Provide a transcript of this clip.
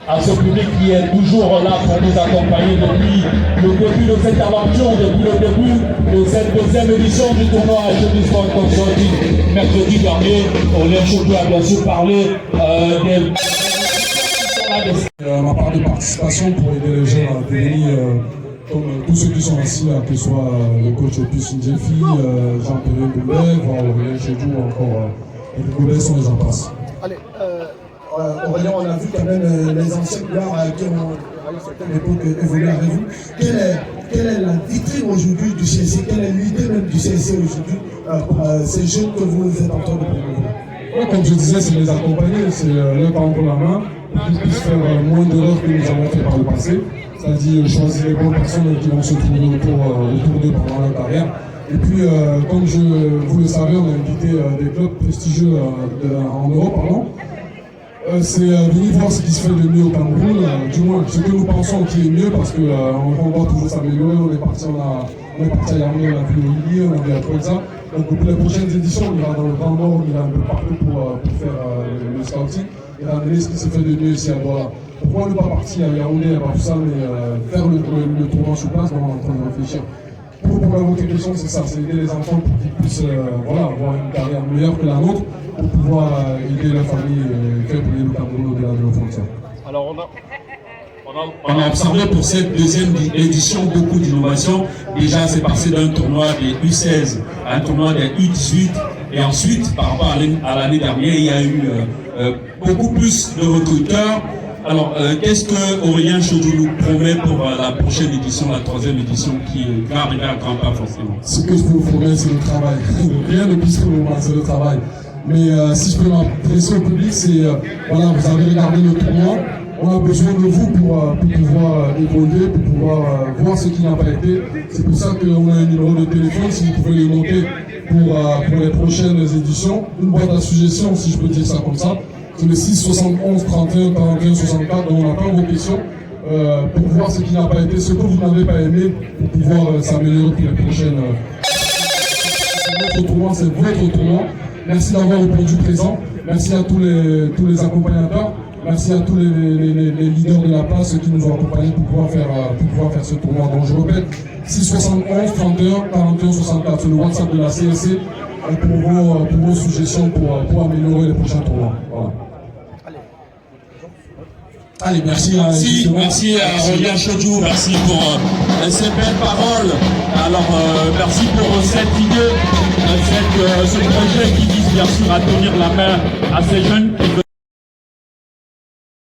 à ce public qui est toujours là pour nous accompagner depuis le début de cette aventure, depuis le début de cette deuxième édition du tournoi HED Sport Consulting. Mercredi dernier, Aurélien Chaudiou a bien sûr parlé des... Ma part de participation pour aider les gens à devenir comme tous ceux qui sont assis là, que ce soit le coach Opus Ndjefi, Jean-Pierre Goulet, voire Aurélien Chaudiou ou encore Eric Goulet, sont les en passe. Allez, Aurélien, on a vu quand même les anciens joueurs qui ont à une certaine époque évolué avec vous. Quelle est la vitrine aujourd'hui du CSC? Quelle est l'idée même du CSC aujourd'hui pour ces jeunes que vous êtes en train de promouvoir? Ouais, comme je disais, c'est les accompagner, c'est leur prendre la main, pour qu'ils puissent faire moins d'erreurs que nous avons fait par le passé, c'est-à-dire choisir les bonnes personnes qui vont se trouver autour d'eux pendant leur carrière. Et puis, comme vous le savez, on a invité des clubs prestigieux en Europe, pardon. C'est venir voir ce qui se fait de mieux au Cameroun, du moins ce que nous pensons qui est mieux, parce qu'on va toujours s'améliorer. On est parti à Yarmouth, on a vu le Lille, on a vu à Colza. Donc pour les prochaines éditions, on ira dans le Grand Nord, on ira un peu partout pour faire le scouting et ramener ce qui se fait de mieux ici à Douala. Pourquoi ne pas partir à Yaoundé, pas tout ça, mais faire le tournoi sur place, on est en train de réfléchir. Pour répondre à votre question, c'est ça, c'est aider les enfants pour qu'ils puissent avoir une carrière meilleure que la nôtre, pour pouvoir aider leur famille et faire briller le Cameroun au-delà de nos frontières. Alors on a observé pour cette deuxième édition beaucoup d'innovations. Déjà, c'est passé d'un tournoi des U16 à un tournoi des U18. Et ensuite, par rapport à l'année dernière, il y a eu beaucoup plus de recruteurs. Alors, qu'est-ce que Aurélien Chaudiou nous promet pour la prochaine édition, la troisième édition, qui va arriver à grands pas forcément? Ce que je peux vous promettre, c'est le travail. Rien de plus pour le moment, c'est le travail. Mais si je peux m'adresser au public, c'est, voilà, vous avez regardé le tournoi, on a besoin de vous pour pouvoir évoluer, pour pouvoir voir ce qui n'a pas été. C'est pour ça qu'on a un numéro de téléphone, si vous pouvez le noter pour les prochaines éditions. Une boîte à suggestions, si je peux dire ça comme ça. C'est le 6 71 31 41 64, donc on attend vos questions pour voir ce qui n'a pas été, ce que vous n'avez pas aimé, pour pouvoir s'améliorer pour les prochaines. C'est notre tournoi, c'est votre tournoi. Merci d'avoir répondu présent. Merci à tous les accompagnateurs. Merci à tous les leaders de la place qui nous ont accompagnés pour pouvoir faire ce tournoi. Donc je répète, 671 31 41 64, c'est le WhatsApp de la CSC pour vos suggestions pour améliorer les prochains tournois. Voilà. Allez, merci à Aurélien Chaudiou, merci pour ces belles paroles. Alors, merci pour cette idée, ce projet qui vise bien sûr à tenir la main à ces jeunes qui veulent